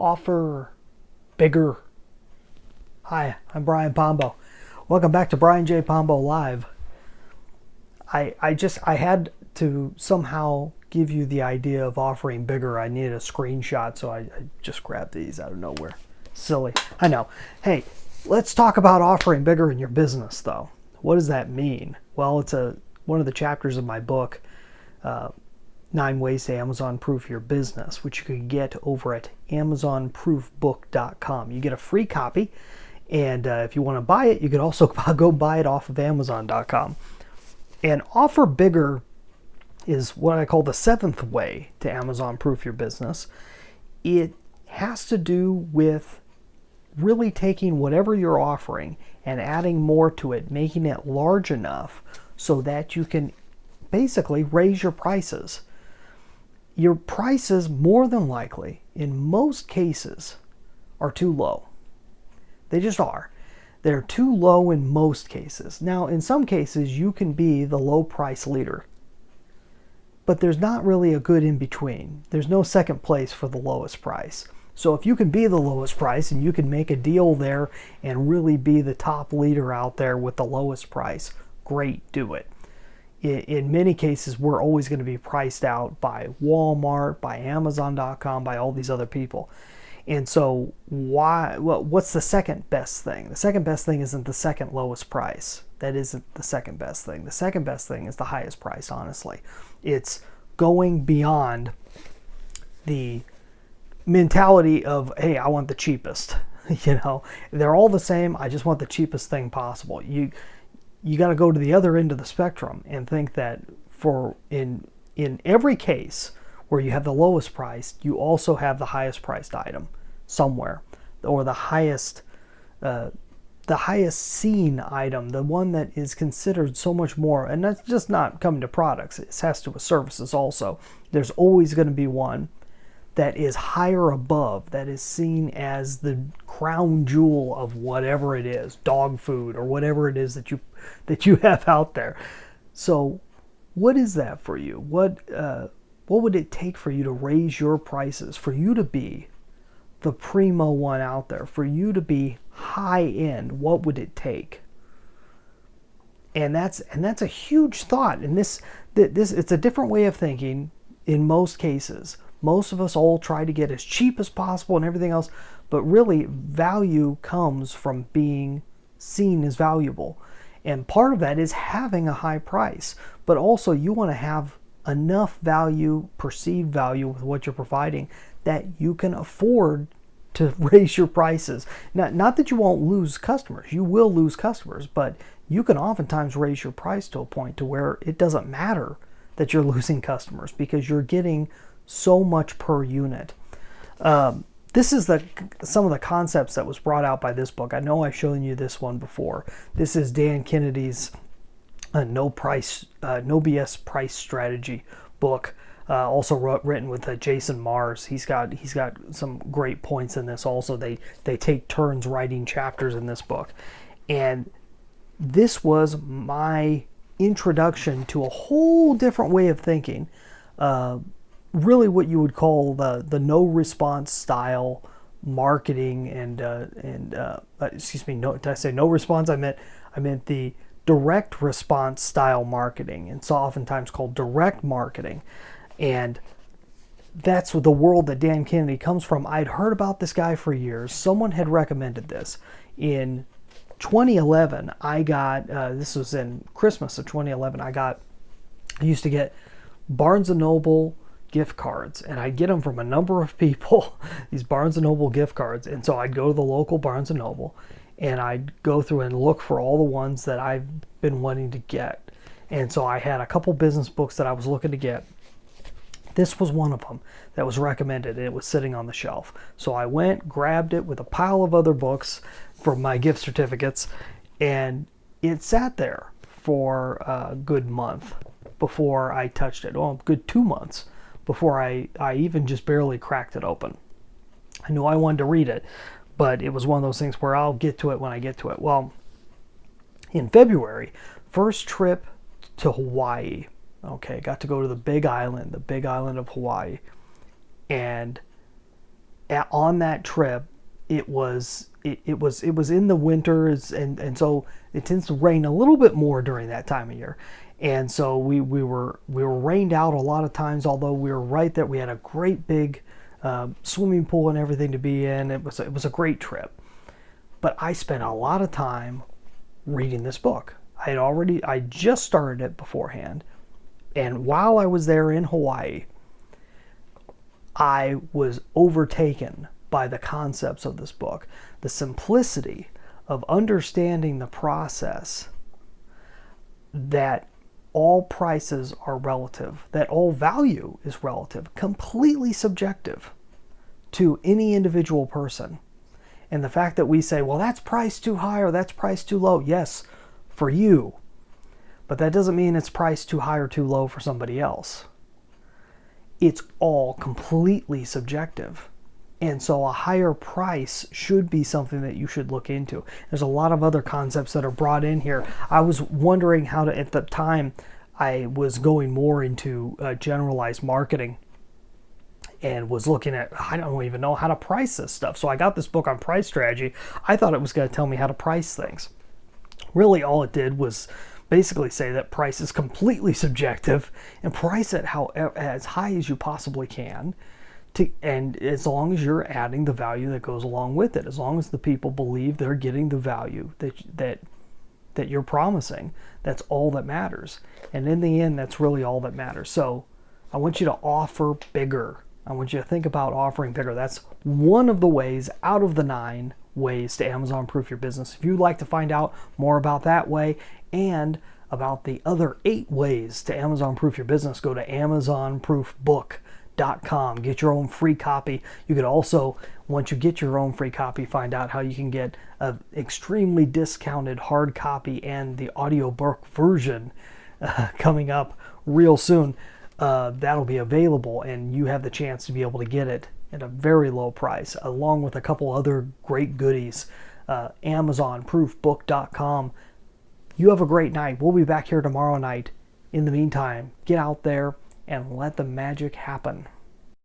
offer bigger. Hi, I'm Brian Pombo. Welcome back to Brian J. Pombo Live. I had to somehow give you the idea of offering bigger. I needed a screenshot, so I just grabbed these out of nowhere. Silly, I know. Hey, let's talk about offering bigger in your business, though. What does that mean? Well, it's one of the chapters of my book, 9 Ways to Amazon-Proof Your Business, which you can get over at AmazonProofBook.com. You get a free copy, and if you want to buy it, you can also go buy it off of Amazon.com. And offer bigger is what I call the 7th way to Amazon-proof your business. It has to do with really taking whatever you're offering and adding more to it, making it large enough so that you can basically raise your prices. Your prices, more than likely, in most cases, are too low. They just are. They're too low in most cases. Now, in some cases, you can be the low price leader, but there's not really a good in between. There's no second place for the lowest price. So if you can be the lowest price and you can make a deal there and really be the top leader out there with the lowest price, great, do it. In many cases, we're always going to be priced out by Walmart, by Amazon.com, by all these other people. And so what's the second best thing? The second best thing isn't the second lowest price. That isn't the second best thing. The second best thing is the highest price, honestly. It's going beyond the mentality of, hey, I want the cheapest. They're all the same. I just want the cheapest thing possible. You got to go to the other end of the spectrum and think that in every case where you have the lowest price, you also have the highest priced item somewhere, or the highest seen item, the one that is considered so much more. And that's just not coming to products. It has to do with services also. There's always going to be one that is higher above, that is seen as the crown jewel of whatever it is, dog food or whatever it is that you have out there. So what is that for you? What would it take for you to raise your prices, for you to be the primo one out there, for you to be high end? What would it take? And that's a huge thought. And this it's a different way of thinking in most cases. Most of us all try to get as cheap as possible and everything else, but really value comes from being seen as valuable. And part of that is having a high price, but also you want to have enough value, perceived value with what you're providing, that you can afford to raise your prices. Not that you won't lose customers. You will lose customers, but you can oftentimes raise your price to a point to where it doesn't matter that you're losing customers because you're getting so much per unit. This is some of the concepts that was brought out by this book. I know I've shown you this one before. This is Dan Kennedy's NOBS Price Strategy book. Also written with Jason Mars. He's got some great points in this. Also, they take turns writing chapters in this book, and this was my introduction to a whole different way of thinking. Really what you would call the no response style marketing and excuse me, no, did I say no response? I meant the direct response style marketing. It's oftentimes called direct marketing. And that's the world that Dan Kennedy comes from. I'd heard about this guy for years. Someone had recommended this. In 2011, I got, this was in Christmas of 2011, I used to get Barnes & Noble gift cards, and I'd get them from a number of people, these Barnes & Noble gift cards. And so I'd go to the local Barnes & Noble and I'd go through and look for all the ones that I've been wanting to get. And so I had a couple business books that I was looking to get. This was one of them that was recommended, and it was sitting on the shelf. So I went, grabbed it with a pile of other books for my gift certificates, and it sat there for a good month before I touched it. Oh, a good 2 months before I even just barely cracked it open. I knew I wanted to read it, but it was one of those things where I'll get to it when I get to it. Well, in February, first trip to Hawaii. Okay, got to go to the Big Island of Hawaii. And on that trip, it was in the winters, and so it tends to rain a little bit more during that time of year. And so we were rained out a lot of times, although we were right there. We had a great big swimming pool and everything to be in. It was a great trip. But I spent a lot of time reading this book. I just started it beforehand. And while I was there in Hawaii, I was overtaken by the concepts of this book. The simplicity of understanding the process that all prices are relative, that all value is relative, completely subjective to any individual person. And the fact that we say, well, that's priced too high or that's priced too low. Yes, for you. But that doesn't mean it's priced too high or too low for somebody else. It's all completely subjective. And so a higher price should be something that you should look into. There's a lot of other concepts that are brought in here. I was wondering how to, at the time, I was going more into generalized marketing and was looking at, I don't even know how to price this stuff. So I got this book on price strategy. I thought it was going to tell me how to price things. Really, all it did was basically say that price is completely subjective and price it as high as you possibly can. And as long as you're adding the value that goes along with it, as long as the people believe they're getting the value that you're promising, that's all that matters. And in the end, that's really all that matters. So I want you to offer bigger. I want you to think about offering bigger. That's one of the ways out of the 9 ways to Amazon proof your business. If you'd like to find out more about that way and about the other 8 ways to Amazon proof your business, go to AmazonProofBook.com. Get your own free copy. You could also, once you get your own free copy, find out how you can get an extremely discounted hard copy and the audiobook version coming up real soon. That'll be available, and you have the chance to be able to get it at a very low price, along with a couple other great goodies. AmazonProofBook.com. You have a great night. We'll be back here tomorrow night. In the meantime, get out there and let the magic happen.